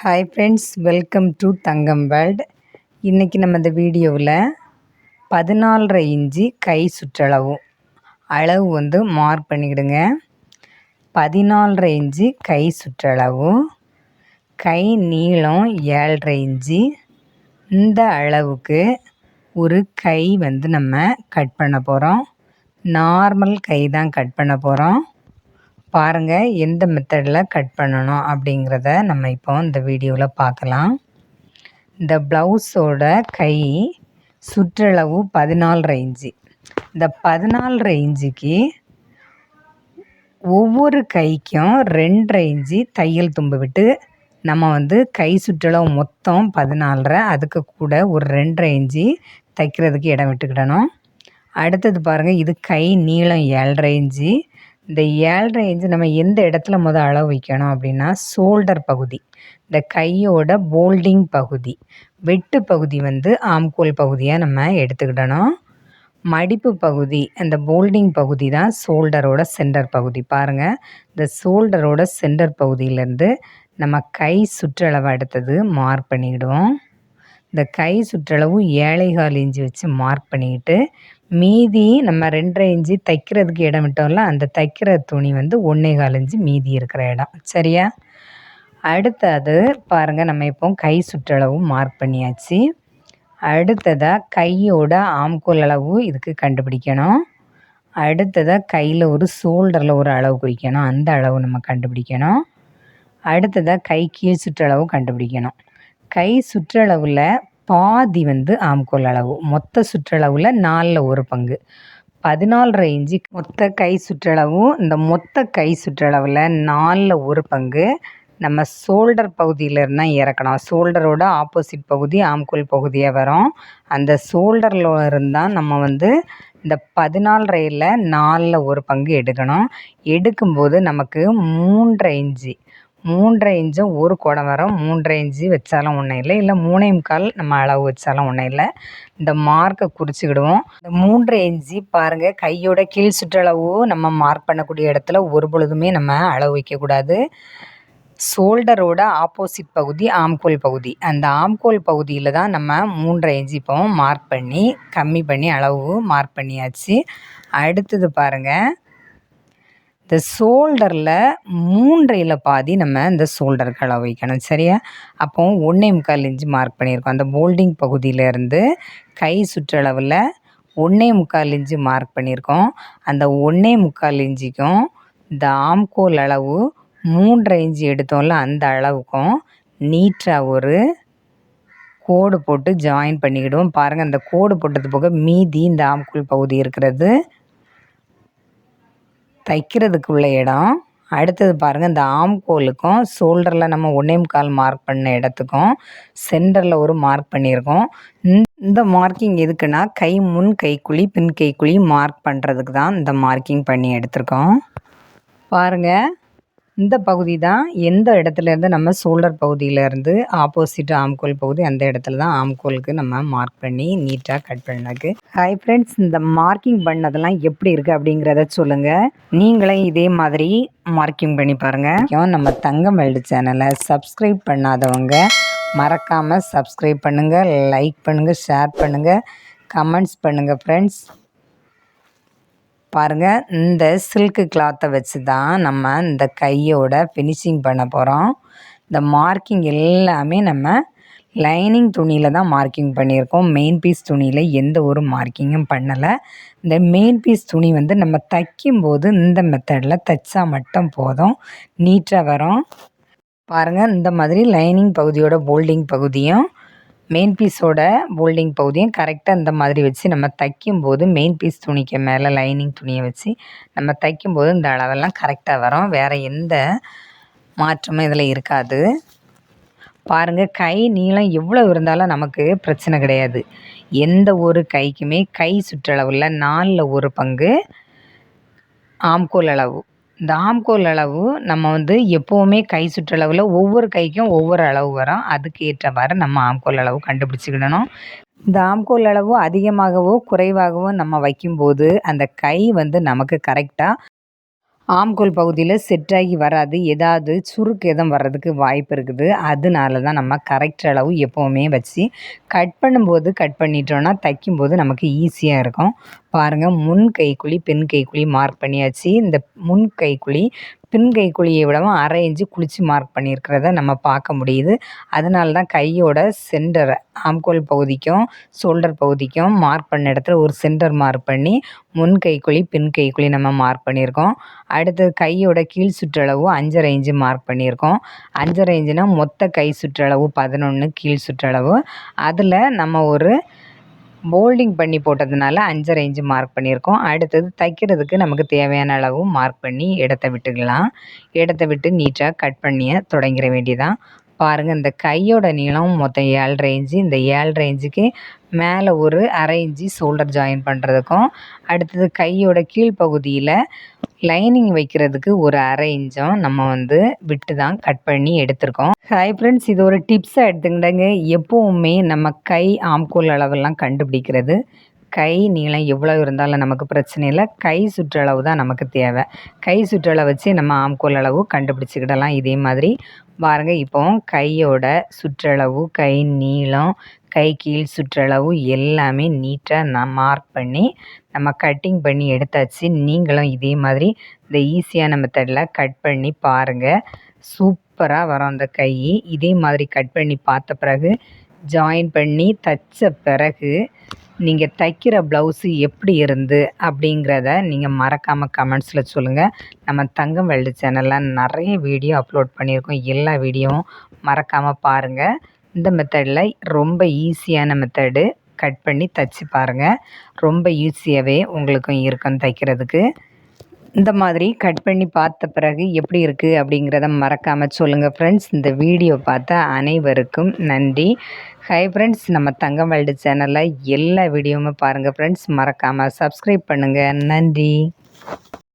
Hi friends, welcome to Thangam world. இன்றைக்கி நம்ம இந்த வீடியோவில் 14.5 இன்ச்சு கை சுற்றளவு அளவு மார்க் பண்ணிக்கிடுங்க. 14.5 இன்ச்சு கை சுற்றளவு, கை நீளம் 7.5 இன்ச்சு. இந்த அளவுக்கு ஒரு கை நம்ம கட் பண்ண போகிறோம். நார்மல் கை தான் கட் பண்ண போகிறோம். பாருங்கள் எந்த மெத்தடில் கட் பண்ணணும் அப்படிங்கிறத நம்ம இப்போ இந்த வீடியோவில் பார்க்கலாம். இந்த ப்ளவுஸோட கை சுற்றளவு 14.5 இன்ச்சு. இந்த 14.5 இன்ச்சுக்கு ஒவ்வொரு கைக்கும் 2.5 இன்ச்சு தையல் தும்பு விட்டு நம்ம கை சுற்றளவு மொத்தம் 14.5, அதுக்கு கூட ஒரு 2.5 இன்ச்சு தைக்கிறதுக்கு இடம் விட்டுக்கிடணும். அடுத்தது பாருங்கள், இது கை நீளம் 7.5 இன்ச்சு. இந்த 7.5 இன்ச்சு நம்ம எந்த இடத்துல அளவு வைக்கணும் அப்படின்னா, ஷோல்டர் பகுதி, இந்த கையோட போல்டிங் பகுதி, வெட்டு பகுதி ஆம்கோல் பகுதியாக நம்ம எடுத்துக்கிடணும். மடிப்பு பகுதி, அந்த போல்டிங் பகுதி தான் ஷோல்டரோட சென்டர் பகுதி. பாருங்கள், இந்த ஷோல்டரோட சென்டர் பகுதியிலேருந்து நம்ம கை சுற்றளவு அடுத்தது மார்க் பண்ணிக்கிடுவோம். இந்த கை சுற்றளவு 7.25 இன்ச்சு வச்சு மார்க் பண்ணிக்கிட்டு, மீதி நம்ம 2.5 இன்ச்சு தைக்கிறதுக்கு இடம் விட்டோம்ல, அந்த தைக்கிற துணி 1.25 இன்ச்சு மீதி இருக்கிற இடம். சரியா? அடுத்தது பாருங்கள், நம்ம இப்போ கை சுற்றளவு மார்க் பண்ணியாச்சு. அடுத்ததாக கையோட ஆம்கோல் அளவு இதுக்கு கண்டுபிடிக்கணும். அடுத்ததாக கையில் ஒரு ஷோல்டரில் ஒரு அளவு குறிக்கணும், அந்த அளவு நம்ம கண்டுபிடிக்கணும். அடுத்ததாக கை கீழ் சுற்றளவு கண்டுபிடிக்கணும். கை சுற்றளவில் பாதி ஆம்கோல் அளவு, மொத்த சுற்றளவில் 4/1 பங்கு. 14.5 இன்ச்சு மொத்த கை சுற்றளவு. இந்த மொத்த கை சுற்றளவில் 4/1 பங்கு நம்ம ஷோல்டர் பகுதியிலேருந்து தான் இறக்கணும். ஷோல்டரோட ஆப்போசிட் பகுதி ஆம்கோல் பகுதியாக வரும். அந்த ஷோல்டரில் இருந்தால் நம்ம இந்த 14.5ல் 4/1 பங்கு எடுக்கணும். எடுக்கும்போது நமக்கு 3.5 இன்ச்சு, 3.5 இன்ச்சும் ஒரு குடம் வரும். 3.5 இன்ச்சு வச்சாலும் ஒன்றும் இல்லை, இல்லை 3.25 நம்ம அளவு வச்சாலும் ஒன்றும் இல்லை. இந்த மார்க்கை குறிச்சிக்கிடுவோம். இந்த 3.5 இன்ச்சு பாருங்கள், கையோட கீழ் சுற்றளவு நம்ம மார்க் பண்ணக்கூடிய இடத்துல ஒரு பொழுதுமே நம்ம அளவு வைக்கக்கூடாது. ஷோல்டரோட ஆப்போசிட் பகுதி ஆம்கோல் பகுதி, அந்த ஆம்கோல் பகுதியில் தான் நம்ம 3.5 இன்ச்சு இப்போ மார்க் பண்ணி கம்மி பண்ணி அளவு மார்க் பண்ணியாச்சு. அடுத்தது பாருங்கள், இந்த ஷோல்டரில் 3/4 பாதி நம்ம இந்த ஷோல்டருக்கு அளவு வைக்கணும். சரியா? அப்போ 1.25 இன்ச்சு மார்க் பண்ணியிருக்கோம். அந்த போல்டிங் பகுதியிலேருந்து கை சுற்றளவில் 1.25 இன்ச்சு மார்க் பண்ணியிருக்கோம். அந்த 1.25 இன்ச்சுக்கும் இந்த ஆம்கோல் அளவு 3.5 இன்ச்சு எடுத்தோம்ல, அந்த அளவுக்கும் நீட்டாக ஒரு கோடு போட்டு ஜாயின் பண்ணிக்கிடுவோம். பாருங்கள், அந்த கோடு போட்டது போக மீதி இந்த ஆம்கோல் பகுதி இருக்கிறது தைக்கிறதுக்கு உள்ள இடம். அடுத்தது பாருங்கள், இந்த ஆம்கோலுக்கும் ஷோல்டரில் நம்ம 1.25 மார்க் பண்ண இடத்துக்கும் சென்டரில் ஒரு மார்க் பண்ணியிருக்கோம். இந்த மார்க்கிங் எதுக்குன்னா, கை முன் கைக்குழி பின் கைக்குழி மார்க் பண்ணுறதுக்கு தான் இந்த மார்க்கிங் பண்ணி எடுத்திருக்கோம். பாருங்கள், இந்த பகுதி தான் எந்த இடத்துலேருந்து நம்ம ஷோல்டர் பகுதியிலேருந்து ஆப்போசிட் ஆம்கோல் பகுதி, அந்த இடத்துல தான் ஆம்கோலுக்கு நம்ம மார்க் பண்ணி நீட்டாக கட் பண்ணதுக்கு. ஹாய் ஃப்ரெண்ட்ஸ், இந்த மார்க்கிங் பண்ணதெல்லாம் எப்படி இருக்குது அப்படிங்கிறத சொல்லுங்கள். நீங்களே இதே மாதிரி மார்க்கிங் பண்ணி பாருங்கள். நம்ம தங்கம் வேர்ல்டு சேனலை சப்ஸ்கிரைப் பண்ணாதவங்க மறக்காமல் சப்ஸ்கிரைப் பண்ணுங்கள், லைக் பண்ணுங்கள், ஷேர் பண்ணுங்கள், கமெண்ட்ஸ் பண்ணுங்கள் ஃப்ரெண்ட்ஸ். பாருங்கள், இந்த சில்க்கு கிளாத்தை வச்சு தான் நம்ம இந்த கையோட ஃபினிஷிங் பண்ண போகிறோம். இந்த மார்க்கிங் எல்லாமே நம்ம லைனிங் துணியில் தான் மார்க்கிங் பண்ணியிருக்கோம். மெயின் பீஸ் துணியில் எந்த ஒரு மார்க்கிங்கும் பண்ணலை. இந்த மெயின் பீஸ் துணி நம்ம தைக்கும்போது இந்த மெத்தடில் தைச்சா மட்டும் போதும், நீட்டாக வரும். பாருங்கள், இந்த மாதிரி லைனிங் பகுதியோட போல்டிங் பகுதியும் மெயின் பீஸோட போல்டிங் பகுதியும் கரெக்டாக இந்த மாதிரி வச்சு நம்ம தைக்கும்போது, மெயின் பீஸ் துணிக்கு மேலே லைனிங் துணியை வச்சு நம்ம தைக்கும்போது இந்த அளவெல்லாம் கரெக்டாக வரும். வேறு எந்த மாற்றமும் இதில் இருக்காது. பாருங்கள், கை நீளம் எவ்வளோ இருந்தாலும் நமக்கு பிரச்சனை கிடையாது. எந்த ஒரு கைக்குமே கை சுற்றளவில் 4/1 பங்கு ஆம்கோல் அளவு. இந்த ஆம்கோல் அளவு நம்ம எப்போவுமே கை சுற்றளவில் ஒவ்வொரு கைக்கும் ஒவ்வொரு அளவு வரும். அதுக்கு ஏற்றவாறு நம்ம ஆம்கோல் அளவு கண்டுபிடிச்சிக்கிடணும். இந்த ஆம்கோல் அளவு அதிகமாகவோ குறைவாகவோ நம்ம வைக்கும்போது அந்த கை நமக்கு கரெக்டாக ஆம்கோல் பகுதியில் செட் ஆகி வராது. ஏதாவது சுருக்கு எதுவும் வர்றதுக்கு வாய்ப்பு இருக்குது. அதனால தான் நம்ம கரெக்ட் அளவு எப்போவுமே வச்சு கட் பண்ணும்போது கட் பண்ணிட்டோன்னா தைக்கும்போது நமக்கு ஈஸியாக இருக்கும். பாருங்கள், முன் கைக்குழி பின் கைக்குழி மார்க் பண்ணியாச்சு. இந்த முன் கைக்குழி பின் கைக்குழியை விடவும் அரை இன்ச்சு குழிச்சு மார்க் பண்ணியிருக்கிறத நம்ம பார்க்க முடியுது. அதனால தான் கையோட சென்டரை ஆம்கோல் பகுதிக்கும் ஷோல்டர் பகுதிக்கும் மார்க் பண்ண இடத்துல ஒரு சென்டர் மார்க் பண்ணி முன் கைக்குழி பின் கைக்குழி நம்ம மார்க் பண்ணியிருக்கோம். அடுத்தது கையோட கீழ் சுற்றளவு 5.5 இன்ச்சு மார்க் பண்ணியிருக்கோம். 5.5 இன்ச்சுனா மொத்த கை சுற்றளவு 11, கீழ் சுற்றளவு. அதில் நம்ம ஒரு போல்டிங் பண்ணி போட்டதுனால 5.5 இன்ச்சு மார்க் பண்ணியிருக்கோம். அடுத்தது தைக்கிறதுக்கு நமக்கு தேவையான அளவு மார்க் பண்ணி இடத்த விட்டுக்கலாம். இடத்த விட்டு நீட்டாக கட் பண்ணிய தொடங்கிட வேண்டியதான். பாருங்கள், இந்த கையோட நீளம் மொத்தம் 7.5 இன்ச்சு. இந்த 7.5 இன்ச்சுக்கு மேலே ஒரு அரை இன்ச்சு ஷோல்டர் ஜாயின் பண்ணுறதுக்கும், அடுத்தது கையோட கீழ்ப்பகுதியில் லைனிங் வைக்கிறதுக்கு ஒரு அரை இன்ச்சும் நம்ம விட்டு தான் கட் பண்ணி எடுத்திருக்கோம். ஹாய் ஃப்ரெண்ட்ஸ், இது ஒரு டிப்ஸாக எடுத்துக்கிட்டேங்க. எப்போவுமே நம்ம கை ஆம்கோல் அளவெல்லாம் கண்டுபிடிக்கிறது, கை நீளம் எவ்வளோ இருந்தாலும் நமக்கு பிரச்சனை இல்லை. கை சுற்றளவு தான் நமக்கு தேவை. கை சுற்றளவு வச்சு நம்ம ஆம்கோல் அளவு கண்டுபிடிச்சிக்கிடலாம். இதே மாதிரி பாருங்கள், இப்போ கையோட சுற்றளவு, கை நீளம், கை கீழ் சுற்றளவு எல்லாமே நீட்டாக நான் மார்க் பண்ணி நம்ம கட்டிங் பண்ணி எடுத்தாச்சு. நீங்களும் இதே மாதிரி இந்த ஈஸியான மெத்தடில் கட் பண்ணி பாருங்கள். சூப்பராக வரும் அந்த கை. இதே மாதிரி கட் பண்ணி பார்த்த பிறகு ஜாயின் பண்ணி தைச்ச பிறகு நீங்கள் தைக்கிற ப்ளவுஸு எப்படி இருந்து அப்படிங்கிறத நீங்கள் மறக்காமல் கமெண்ட்ஸில் சொல்லுங்கள். நம்ம தங்கம் வெல்டு சேனலில் நிறைய வீடியோ அப்லோட் பண்ணியிருக்கோம். எல்லா வீடியோவும் மறக்காமல் பாருங்கள். இந்த மெத்தடில் ரொம்ப ஈஸியான மெத்தடு. கட் பண்ணி தைச்சி பாருங்கள். ரொம்ப ஈஸியாகவே உங்களுக்கும் இருக்கும் தைக்கிறதுக்கு. இந்த மாதிரி கட் பண்ணி பார்த்த பிறகு எப்படி இருக்குது அப்படிங்கிறத மறக்காமல் சொல்லுங்கள் ஃப்ரெண்ட்ஸ். இந்த வீடியோ பார்த்த அனைவருக்கும் நன்றி. ஹை ஃப்ரெண்ட்ஸ், நம்ம தங்கம் வேர்ல்டு சேனலில் எல்லா வீடியோவுமே பாருங்கள் ஃப்ரெண்ட்ஸ். மறக்காமல் சப்ஸ்கிரைப் பண்ணுங்கள். நன்றி.